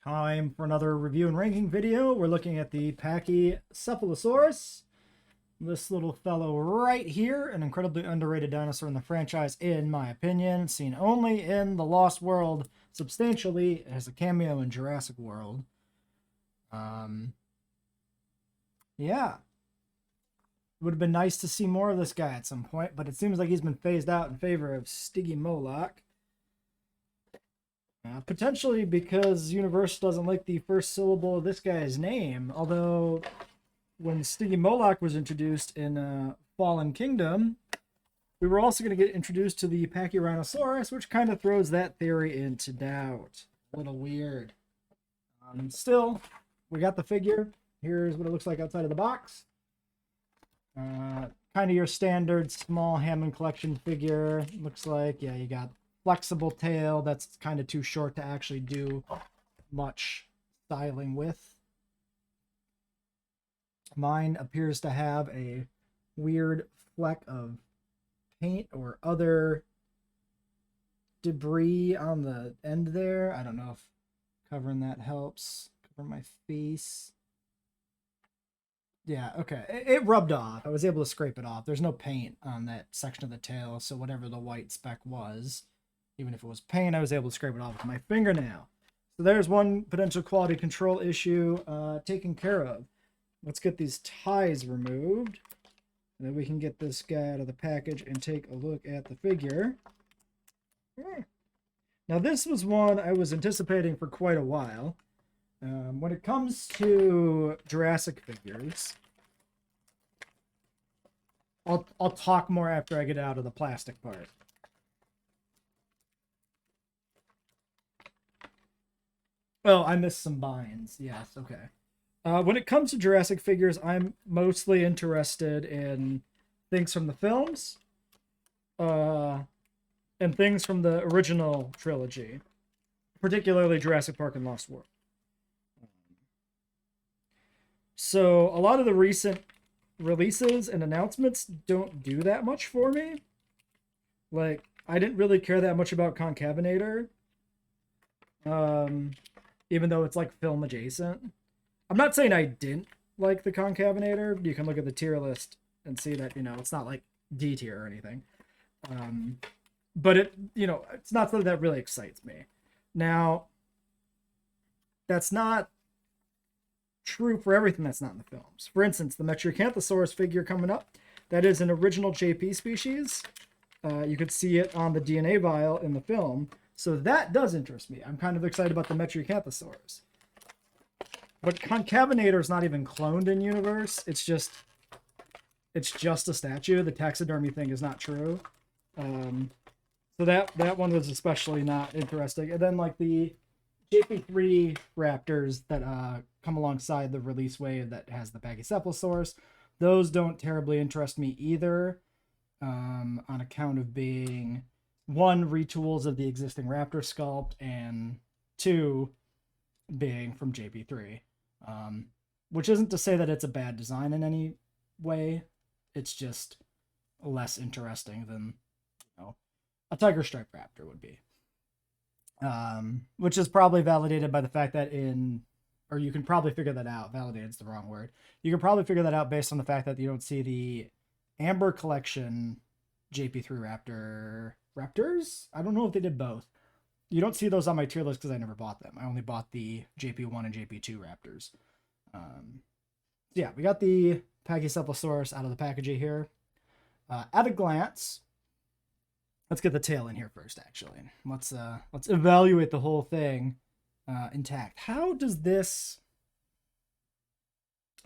Time for another review and ranking video. We're looking at the Pachycephalosaurus. This little fellow right here, an incredibly underrated dinosaur in the franchise, in my opinion. Seen only in The Lost World, substantially as a cameo in Jurassic World. Yeah. It would have been nice to see more of this guy at some point, but it seems like he's been phased out in favor of Stygimoloch. Potentially because Universal doesn't like the first syllable of this guy's name, although when Stygimoloch was introduced in Fallen Kingdom, we were also going to get introduced to the Pachycephalosaurus, which kind of throws that theory into doubt. A little weird. Still, we got the figure. Here's what it looks like outside of the box. Kind of your standard small Hammond collection figure. Looks like, yeah, you got flexible tail that's kind of too short to actually do much styling with. Mine appears to have a weird fleck of paint or other debris on the end there. I don't know if covering that helps. Cover my face. Yeah, okay. It rubbed off. I was able to scrape it off. There's no paint on that section of the tail, so whatever the white speck was, even if it was paint, I was able to scrape it off with my fingernail. So there's one potential quality control issue taken care of. Let's get these ties removed. And then we can get this guy out of the package and take a look at the figure. Now this was one I was anticipating for quite a while. When it comes to Jurassic figures, I'll talk more after I get out of the plastic part. Oh, I missed some binds. Yes, okay. When it comes to Jurassic figures, I'm mostly interested in things from the films, and things from the original trilogy, particularly Jurassic Park and Lost World. So a lot of the recent releases and announcements don't do that much for me. Like, I didn't really care that much about Concavenator. Even though it's like film adjacent. I'm not saying I didn't like the Concavenator. You can look at the tier list and see that, you know, it's not like D tier or anything. But it, you know, it's not something that really excites me. Now, that's not true for everything that's not in the films. For instance, the Pachycephalosaurus figure coming up, that is an original JP species. You could see it on the DNA vial in the film. So that does interest me. I'm kind of excited about the Pachycephalosaurus. But Concavenator is not even cloned in universe. It's just a statue. The taxidermy thing is not true. So that one was especially not interesting. And then like the JP3 Raptors that come alongside the release wave that has the Pachycephalosaurus, those don't terribly interest me either, on account of being, one, retools of the existing Raptor sculpt, and two, being from JP3. Which isn't to say that it's a bad design in any way. It's just less interesting than, you know, a Tiger Stripe Raptor would be. Which is probably validated by the fact that or you can probably figure that out. Validated is the wrong word. You can probably figure that out based on the fact that you don't see the Amber Collection JP3 Raptors? I don't know if they did both. You don't see those on my tier list because I never bought them. I only bought the JP1 and JP2 Raptors. Yeah, we got the Pachycephalosaurus out of the packaging here. At a glance, let's get the tail in here first, actually. Let's evaluate the whole thing intact. How does this...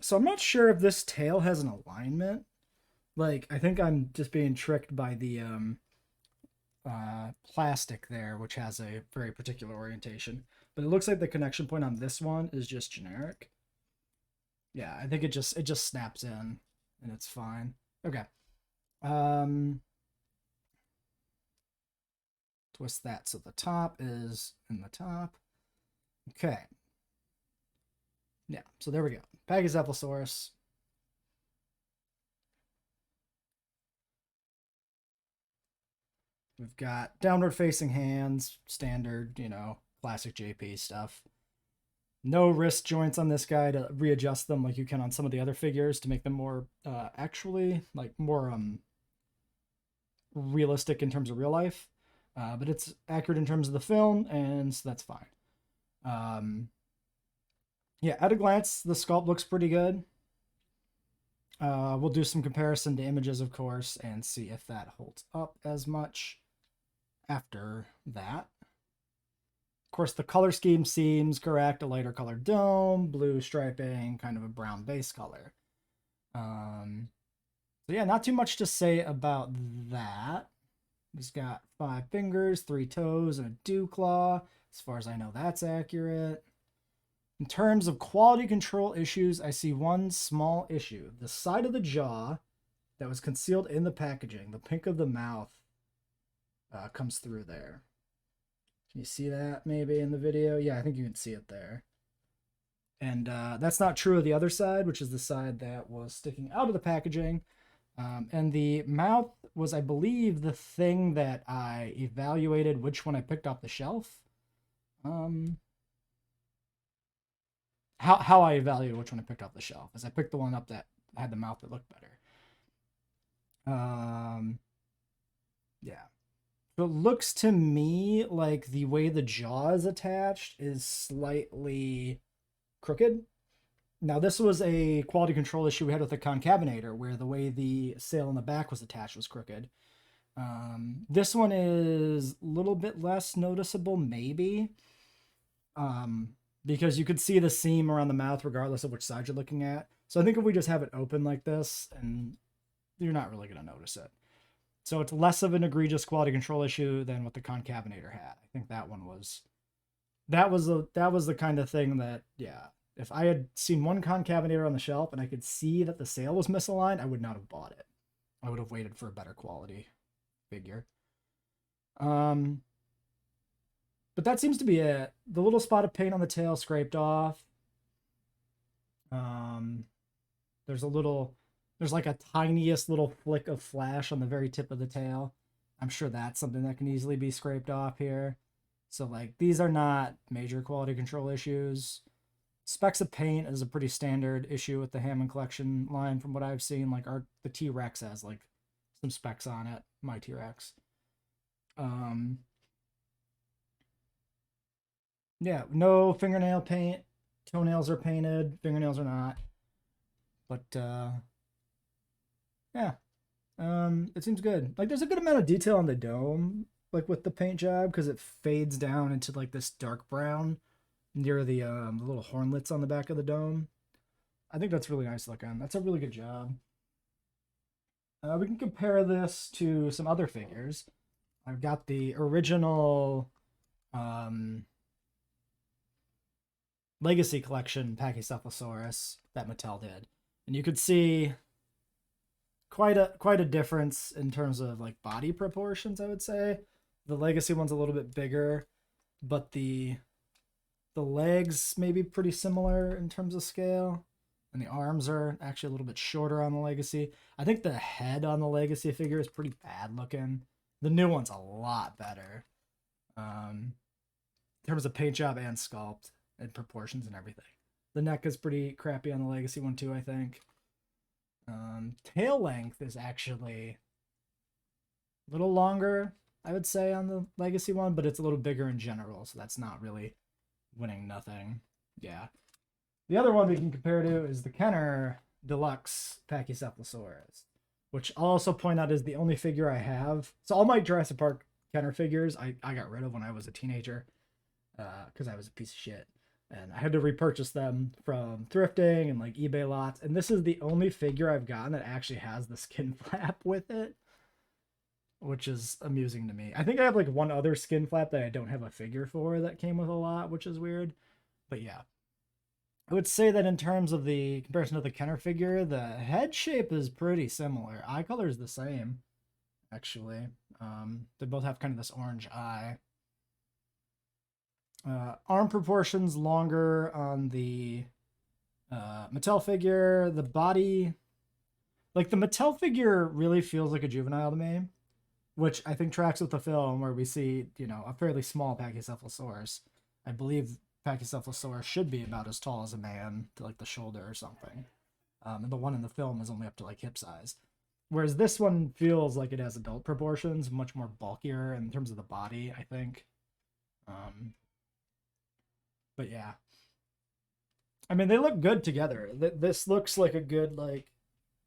So I'm not sure if this tail has an alignment. Like, I think I'm just being tricked by the plastic there, which has a very particular orientation. But it looks like the connection point on this one is just generic. Yeah, I think it just snaps in and it's fine. Okay. Twist that so the top is in the top. Okay. Yeah, so there we go. Pachycephalosaurus. We've got downward facing hands, standard, you know, classic JP stuff. No wrist joints on this guy to readjust them like you can on some of the other figures to make them more actually like more realistic in terms of real life. But it's accurate in terms of the film, and so that's fine. Yeah, at a glance, the sculpt looks pretty good. We'll do some comparison to images, of course, and see if that holds up as much after that. Of course, the color scheme seems correct. A lighter colored dome, blue striping, kind of a brown base color. So yeah, not too much to say about that. He's got 5 fingers, 3 toes, and a dew claw. As far as I know, that's accurate. In terms of quality control issues, I see one small issue. The side of the jaw that was concealed in the packaging, the pink of the mouth, comes through there. Can you see that maybe in the video? Yeah, I think you can see it there. And that's not true of the other side, which is the side that was sticking out of the packaging. And the mouth was, I believe, the thing that I evaluated which one I picked off the shelf. How I evaluated which one I picked off the shelf is I picked the one up that had the mouth that looked better. Yeah. So it looks to me like the way the jaw is attached is slightly crooked. Now, this was a quality control issue we had with the concavenator, where the way the sail in the back was attached was crooked. This one is a little bit less noticeable, maybe, because you could see the seam around the mouth regardless of which side you're looking at. So I think if we just have it open like this, and you're not really going to notice it. So it's less of an egregious quality control issue than what the concavenator had. I think that one was, that was the kind of thing that, yeah, if I had seen one concavenator on the shelf and I could see that the sail was misaligned, I would not have bought it. I would have waited for a better quality figure. But that seems to be it. The little spot of paint on the tail scraped off. There's like a tiniest little flick of flash on the very tip of the tail. I'm sure that's something that can easily be scraped off here. So like these are not major quality control issues. Specks of paint is a pretty standard issue with the Hammond collection line from what I've seen. Like the T-Rex has like some specks on it, my T-Rex. Yeah, no fingernail paint. Toenails are painted, fingernails are not. But yeah. It seems good. Like there's a good amount of detail on the dome, like with the paint job, because it fades down into like this dark brown near the little hornlets on the back of the dome. I think that's really nice looking. That's a really good job. We can compare this to some other figures. I've got the original Legacy Collection Pachycephalosaurus that Mattel did. And you could see quite a difference in terms of like body proportions, I would say. The Legacy one's a little bit bigger, but the legs may be pretty similar in terms of scale, and the arms are actually a little bit shorter on the Legacy. I think the head on the Legacy figure is pretty bad looking. The new one's a lot better in terms of paint job and sculpt and proportions and everything. The neck is pretty crappy on the Legacy one too, I think. Tail length is actually a little longer, I would say, on the Legacy one, but it's a little bigger in general, so that's not really winning nothing. Yeah. The other one we can compare to is the Kenner Deluxe Pachycephalosaurus, which I'll also point out is the only figure I have. So all my Jurassic Park Kenner figures I got rid of when I was a teenager because I was a piece of shit. And I had to repurchase them from thrifting and like eBay lots. And this is the only figure I've gotten that actually has the skin flap with it, which is amusing to me. I think I have like one other skin flap that I don't have a figure for that came with a lot, which is weird. But yeah, I would say that in terms of the comparison to the Kenner figure, the head shape is pretty similar. Eye color is the same, actually. They both have kind of this orange eye. Arm proportions longer on the Mattel figure. The body, like the Mattel figure really feels like a juvenile to me, which I think tracks with the film where we see, you know, a fairly small Pachycephalosaurus. I believe Pachycephalosaurus should be about as tall as a man to like the shoulder or something. And the one in the film is only up to like hip size. Whereas this one feels like it has adult proportions, much more bulkier in terms of the body, I think. But yeah. I mean, they look good together. This looks like a good like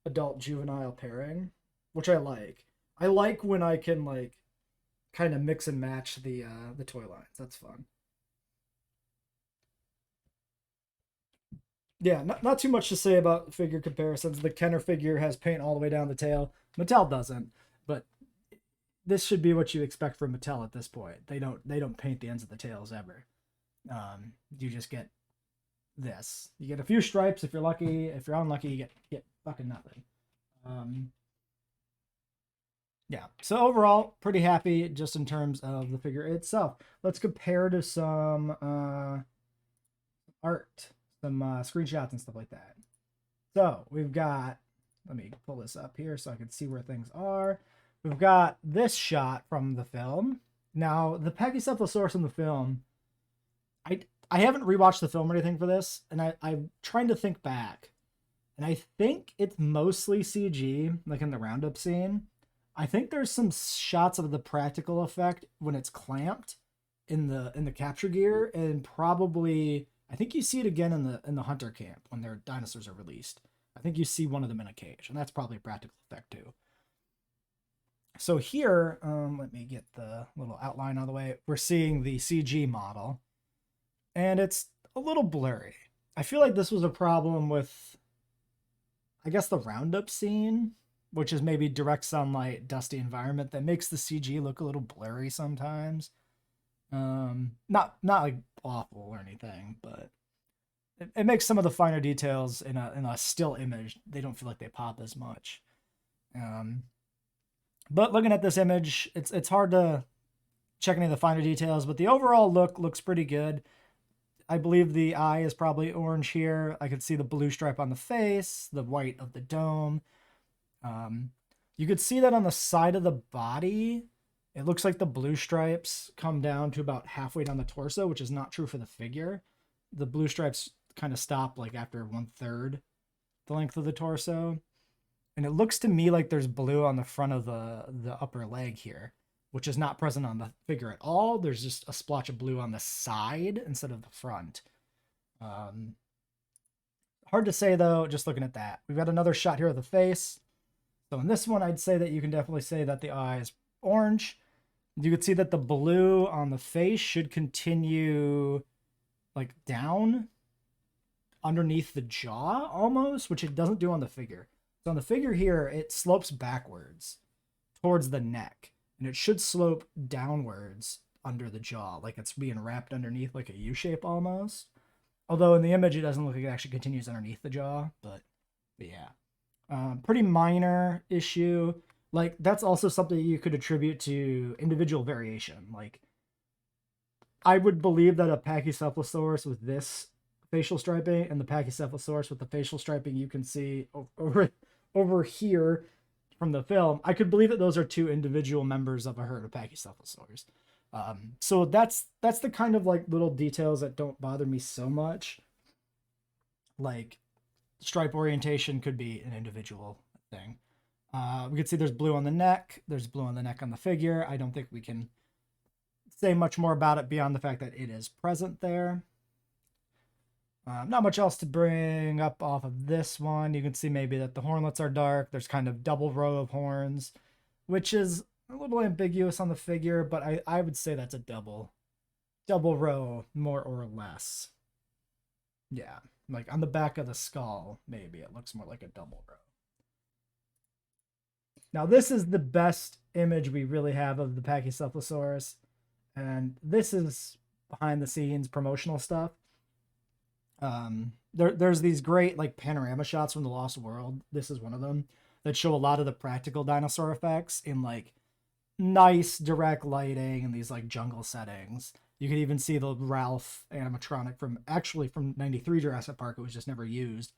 adult juvenile pairing, which I like. I like when I can like kind of mix and match the toy lines. That's fun. Yeah, not too much to say about figure comparisons. The Kenner figure has paint all the way down the tail. Mattel doesn't, but this should be what you expect from Mattel at this point. They don't paint the ends of the tails ever. You just get this. You get a few stripes if you're lucky. If you're unlucky, you get fucking nothing. Yeah. So overall, pretty happy just in terms of the figure itself. Let's compare to some art, some screenshots and stuff like that. So we've got, let me pull this up here so I can see where things are. We've got this shot from the film. Now, the Pachycephalosaurus in the film, I haven't rewatched the film or anything for this, and I'm trying to think back. And I think it's mostly CG, like in the roundup scene. I think there's some shots of the practical effect when it's clamped in the capture gear, and probably I think you see it again in the hunter camp when their dinosaurs are released. I think you see one of them in a cage, and that's probably a practical effect too. So here, let me get the little outline out of the way. We're seeing the CG model, and it's a little blurry. I feel like this was a problem with, I guess, the roundup scene, which is maybe direct sunlight, dusty environment that makes the CG look a little blurry sometimes. Not like awful or anything, but it makes some of the finer details in a still image, they don't feel like they pop as much. But looking at this image, it's hard to check any of the finer details, but the overall look looks pretty good. I believe the eye is probably orange here. I could see the blue stripe on the face, the white of the dome. You could see that on the side of the body. It looks like the blue stripes come down to about halfway down the torso, which is not true for the figure. The blue stripes kind of stop like after 1/3 the length of the torso. And it looks to me like there's blue on the front of the upper leg here, which is not present on the figure at all. There's just a splotch of blue on the side instead of the front. Hard to say, though, just looking at that. We've got another shot here of the face. So in this one, I'd say that you can definitely say that the eye is orange. You could see that the blue on the face should continue like down underneath the jaw almost, which it doesn't do on the figure. So on the figure here, it slopes backwards towards the neck, and it should slope downwards under the jaw, like it's being wrapped underneath like a U shape almost. Although in the image, it doesn't look like it actually continues underneath the jaw, but yeah. Pretty minor issue. Like, that's also something you could attribute to individual variation. Like, I would believe that a Pachycephalosaurus with this facial striping and the Pachycephalosaurus with the facial striping you can see over here from the film, I could believe that those are two individual members of a herd of Pachycephalosaurs. So that's the kind of like little details that don't bother me so much. Like, stripe orientation could be an individual thing. We can see there's blue on the neck. There's blue on the neck on the figure. I don't think we can say much more about it beyond the fact that it is present there. Not much else to bring up off of this one. You can see maybe that the hornlets are dark. There's kind of double row of horns, which is a little ambiguous on the figure, but I would say that's a double row, more or less. Yeah, like on the back of the skull, maybe it looks more like a double row. Now, this is the best image we really have of the Pachycephalosaurus, and this is behind the scenes promotional stuff. There's these great like panorama shots from the Lost World. This is one of them that show a lot of the practical dinosaur effects in like nice direct lighting and these like jungle settings. You can even see the Ralph animatronic from 93 Jurassic Park. It was just never used.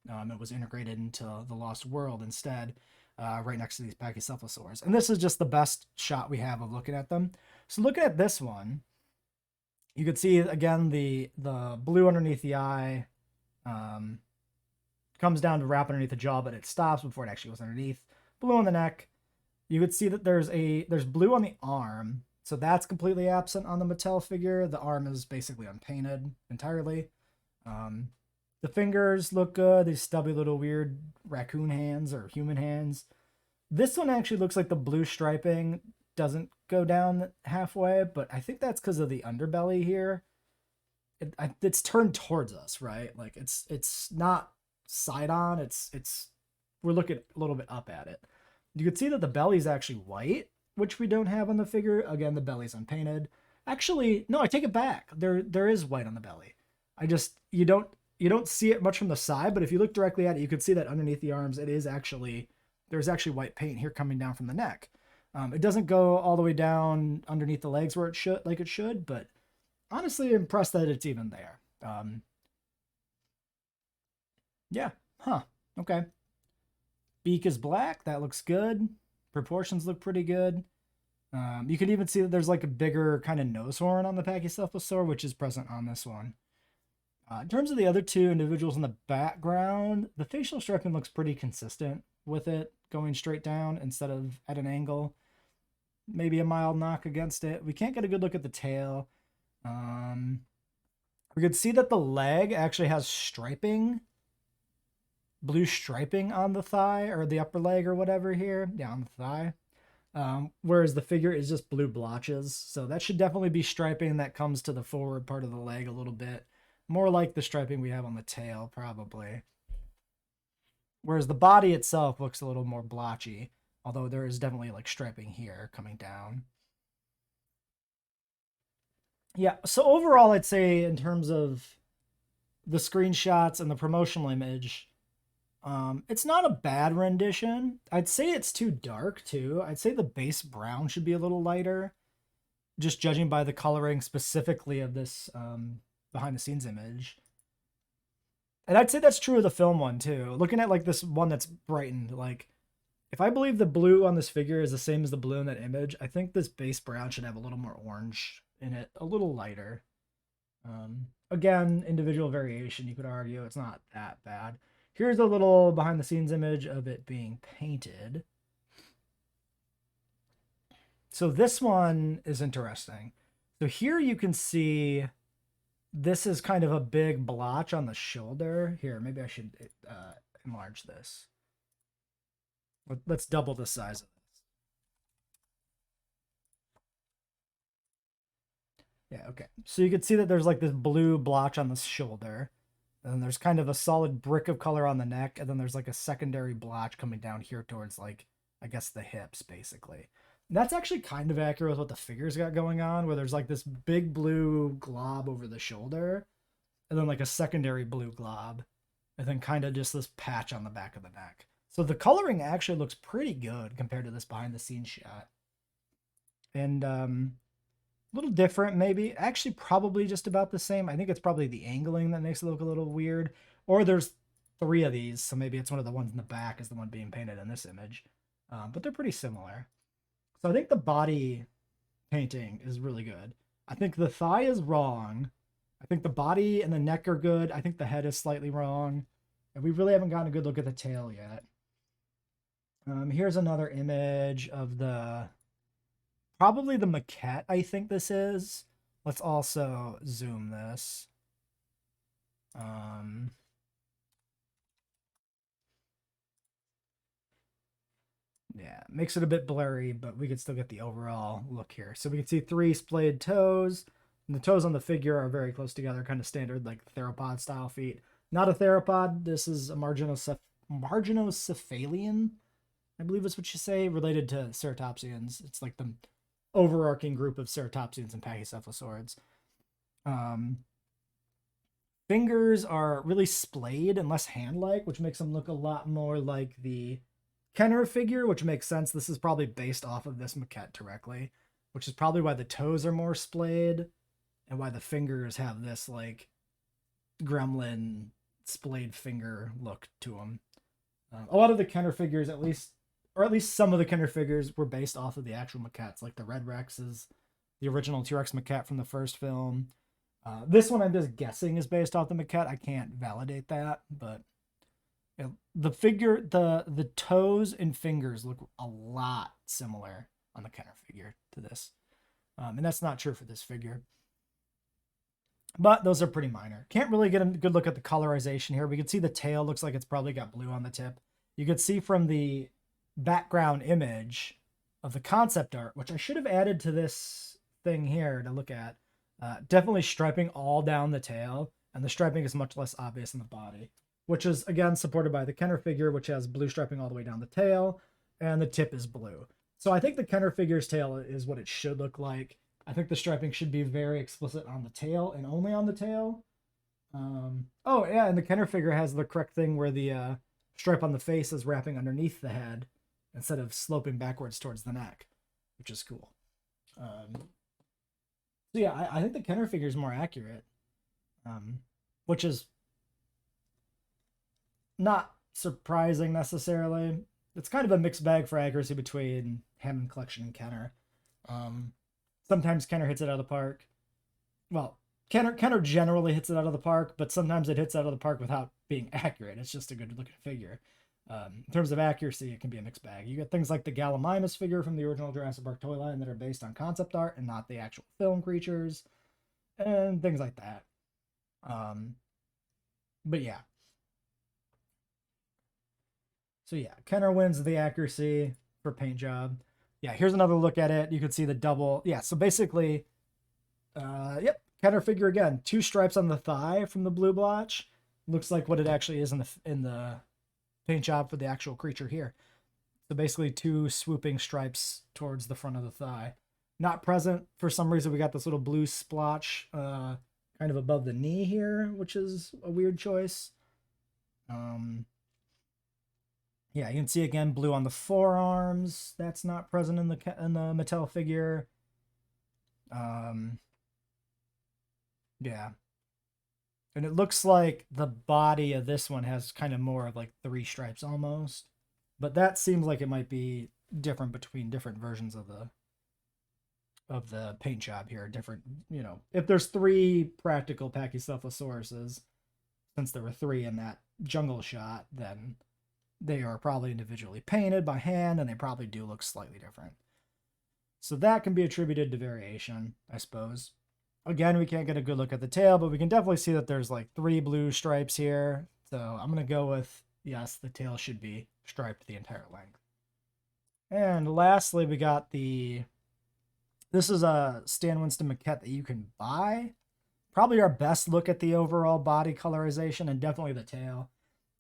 It was integrated into the Lost World instead, right next to these Pachycephalosaurs. And this is just the best shot we have of looking at them. So looking at this one, You could see again the blue underneath the eye. Um, Comes down to wrap underneath the jaw, but it stops before it actually goes underneath. Blue on the neck. You could see that there's blue on the arm, so that's completely absent on the Mattel figure. The arm is basically unpainted entirely. Um, the fingers look good. These stubby little weird raccoon hands or human hands. This one actually looks like the blue striping doesn't go down halfway, but I think that's because of the underbelly here. It's turned towards us, right? Like it's not side on. It's we're looking a little bit up at it. You can see that the belly's actually white, which we don't have on the figure. Again, the belly's unpainted. Actually, no, I take it back. There is white on the belly. I just you don't see it much from the side, but if you look directly at it, you can see that underneath the arms, there's actually white paint here coming down from the neck. It doesn't go all the way down underneath the legs where it should, but honestly impressed that it's even there. Yeah, huh, okay. Beak is black, that looks good. Proportions look pretty good. You can even see that there's like a bigger kind of nose horn on the Pachycephalosaurus, which is present on this one. In terms of the other two individuals in the background, the facial striping looks pretty consistent with it going straight down instead of at an angle. Maybe a mild knock against it. We can't get a good look at the tail. We could see that the leg actually has striping, blue striping on the thigh or the upper leg or whatever here. Yeah, on the thigh. Whereas the figure is just blue blotches. So that should definitely be striping that comes to the forward part of the leg a little bit. More like the striping we have on the tail, probably. Whereas the body itself looks a little more blotchy, although there is definitely like striping here coming down. Yeah, so overall, I'd say in terms of the screenshots and the promotional image, it's not a bad rendition. I'd say it's too dark too. I'd say the base brown should be a little lighter, just judging by the coloring specifically of this behind the scenes image. And I'd say that's true of the film one too. Looking at like this one that's brightened, like if I believe the blue on this figure is the same as the blue in that image, I think this base brown should have a little more orange in it, a little lighter. Again, individual variation, you could argue it's not that bad. Here's a little behind the scenes image of it being painted. So this one is interesting. So here you can see this is kind of a big blotch on the shoulder. Here, maybe I should enlarge this. Let's double the size of this. Yeah, okay. So you can see that there's like this blue blotch on the shoulder. And then there's kind of a solid brick of color on the neck. And then there's like a secondary blotch coming down here towards like, I guess the hips basically. And that's actually kind of accurate with what the figure's got going on, where there's like this big blue glob over the shoulder. And then like a secondary blue glob. And then kind of just this patch on the back of the neck. So the coloring actually looks pretty good compared to this behind the scenes shot. And a little different maybe. Actually probably just about the same. I think it's probably the angling that makes it look a little weird. Or there's 3 of these, so maybe it's one of the ones in the back is the one being painted in this image. But they're pretty similar. So I think the body painting is really good. I think the thigh is wrong. I think the body and the neck are good. I think the head is slightly wrong. And we really haven't gotten a good look at the tail yet. Here's another image of probably the maquette, I think this is. Let's also zoom this. Yeah, makes it a bit blurry, but we can still get the overall look here. So we can see 3 splayed toes. And the toes on the figure are very close together, kind of standard like theropod style feet. Not a theropod. This is a marginocephalian, I believe is what you say, related to ceratopsians. It's like the overarching group of ceratopsians and pachycephalosaurs. Fingers are really splayed and less hand-like, which makes them look a lot more like the Kenner figure, which makes sense. This is probably based off of this maquette directly, which is probably why the toes are more splayed and why the fingers have this like gremlin splayed finger look to them. A lot of the Kenner figures, at least some of the Kenner figures, were based off of the actual maquettes, like the Red Rex is the original T-Rex maquette from the first film. This one I'm just guessing is based off the maquette. I can't validate that, but the figure, the toes and fingers look a lot similar on the Kenner figure to this. And that's not true for this figure. But those are pretty minor. Can't really get a good look at the colorization here. We can see the tail looks like it's probably got blue on the tip. You could see from the background image of the concept art, which I should have added to this thing here to look at. Definitely striping all down the tail, and the striping is much less obvious in the body, which is, again, supported by the Kenner figure, which has blue striping all the way down the tail, and the tip is blue. So I think the Kenner figure's tail is what it should look like. I think the striping should be very explicit on the tail and only on the tail. Oh, yeah, and the Kenner figure has the correct thing where the stripe on the face is wrapping underneath the head instead of sloping backwards towards the neck, which is cool. So yeah, I think the Kenner figure is more accurate, which is not surprising necessarily. It's kind of a mixed bag for accuracy between Hammond Collection and Kenner. Sometimes Kenner hits it out of the park. Well, Kenner generally hits it out of the park, but sometimes it hits out of the park without being accurate. It's just a good looking figure. In terms of accuracy, it can be a mixed bag. You get things like the Gallimimus figure from the original Jurassic Park toy line that are based on concept art and not the actual film creatures, and things like that. But yeah. So yeah, Kenner wins the accuracy for paint job. Yeah, here's another look at it. You can see the double. Yeah, so basically, yep, Kenner figure again. 2 stripes on the thigh from the blue blotch. Looks like what it actually is in the paint job for the actual creature here. So basically 2 swooping stripes towards the front of the thigh. Not present for some reason. We got this little blue splotch kind of above the knee here, which is a weird choice. Yeah, you can see again blue on the forearms. That's not present in the Mattel figure. Yeah. And it looks like the body of this one has kind of more of like 3 stripes almost. But that seems like it might be different between different versions of the paint job here. Different, if there's 3 practical Pachycephalosauruses, since there were 3 in that jungle shot, then they are probably individually painted by hand, and they probably do look slightly different. So that can be attributed to variation, I suppose. Again, we can't get a good look at the tail, but we can definitely see that there's like 3 blue stripes here. So I'm going to go with, yes, the tail should be striped the entire length. And lastly, we got this is a Stan Winston maquette that you can buy. Probably our best look at the overall body colorization, and definitely the tail.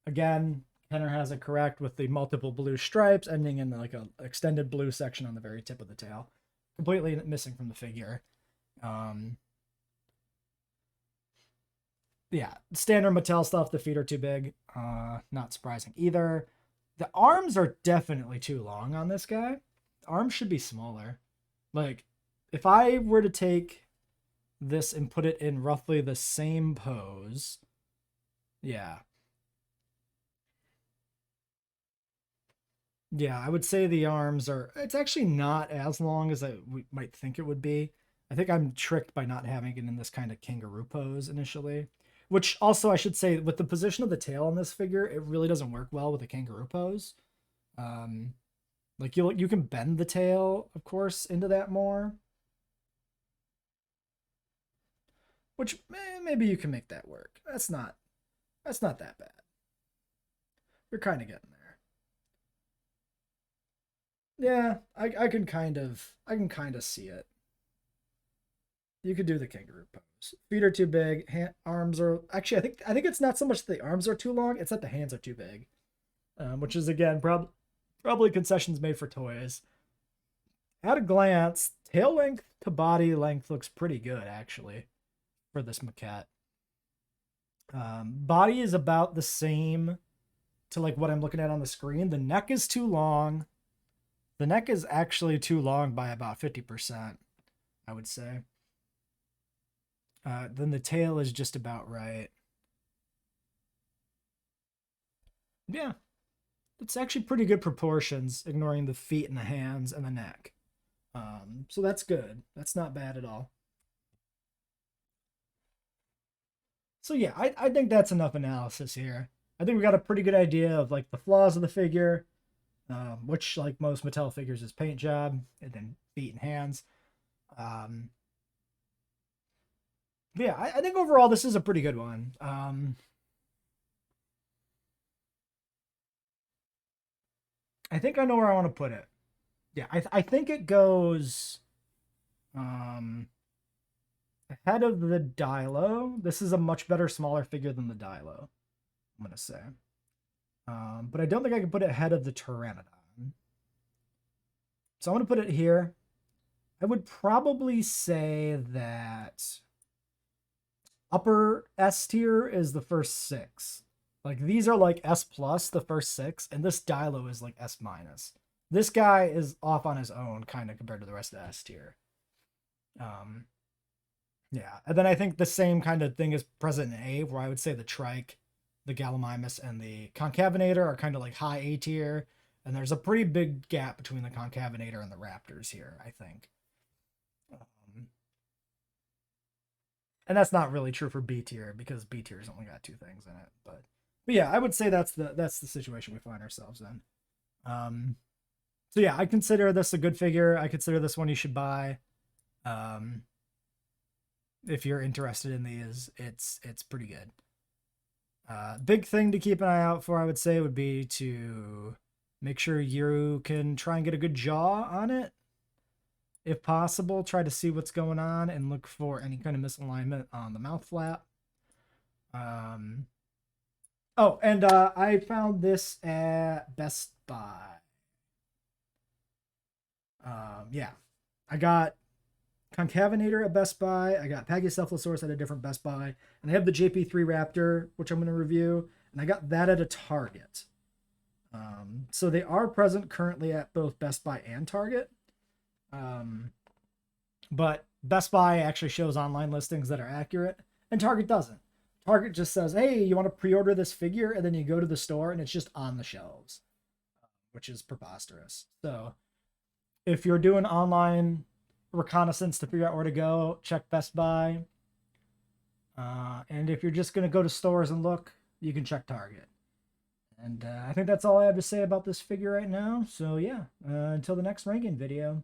Again, Kenner has it correct with the multiple blue stripes ending in like a extended blue section on the very tip of the tail. Completely missing from the figure. Yeah, standard Mattel stuff. The feet are too big. Not surprising either. The arms are definitely too long on this guy. The arms should be smaller. Like, if I were to take this and put it in roughly the same pose, yeah. Yeah, I would say the arms are, it's actually not as long as we might think it would be. I think I'm tricked by not having it in this kind of kangaroo pose initially. Which also, I should say, with the position of the tail on this figure, it really doesn't work well with a kangaroo pose. Like you can bend the tail, of course, into that more. Which maybe you can make that work. That's not that bad. We're kind of getting there. Yeah, I can kind of see it. You could do the kangaroo pose. Feet are too big. Arms are actually. I think it's not so much that the arms are too long; it's that the hands are too big, which is again probably concessions made for toys. At a glance, tail length to body length looks pretty good actually for this maquette. Body is about the same to like what I'm looking at on the screen. The neck is too long. The neck is actually too long by about 50%, I would say. Then the tail is just about right. Yeah. It's actually pretty good proportions, ignoring the feet and the hands and the neck. So that's good. That's not bad at all. So yeah, I think that's enough analysis here. I think we got a pretty good idea of like the flaws of the figure, which like most Mattel figures is paint job and then feet and hands. Um, yeah, I think overall this is a pretty good one. I think I know where I want to put it. Yeah, I think it goes um, ahead of the Dilo. This is a much better, smaller figure than the Dilo, I'm gonna say. But I don't think I can put it ahead of the Pteranodon. So I'm gonna put it here. I would probably say that upper S tier is the first 6. Like these are like S plus, the first 6, and this Dilo is like S minus. This guy is off on his own, kind of compared to the rest of S tier. Yeah, and then I think the same kind of thing is present in A, where I would say the Trike, the Gallimimus, and the Concavenator are kind of like high A tier, and there's a pretty big gap between the Concavenator and the Raptors here, I think. And that's not really true for B tier because B tier's only got 2 things in it. But yeah, I would say that's the situation we find ourselves in. So yeah, I consider this a good figure. I consider this one you should buy. If you're interested in these, it's pretty good. Big thing to keep an eye out for, I would say, would be to make sure you can try and get a good jaw on it. If possible, try to see what's going on and look for any kind of misalignment on the mouth flap. Oh, and I found this at Best Buy. Yeah, I got Concavenator at Best Buy. I got Pachycephalosaurus at a different Best Buy. And I have the JP3 Raptor, which I'm going to review. And I got that at a Target. So they are present currently at both Best Buy and Target. But Best Buy actually shows online listings that are accurate, and Target doesn't. Target just says, hey, you want to pre-order this figure? And then you go to the store and it's just on the shelves, which is preposterous. So if you're doing online reconnaissance to figure out where to go, check Best Buy. And if you're just going to go to stores and look, you can check Target. And I think that's all I have to say about this figure right now. So yeah, until the next ranking video.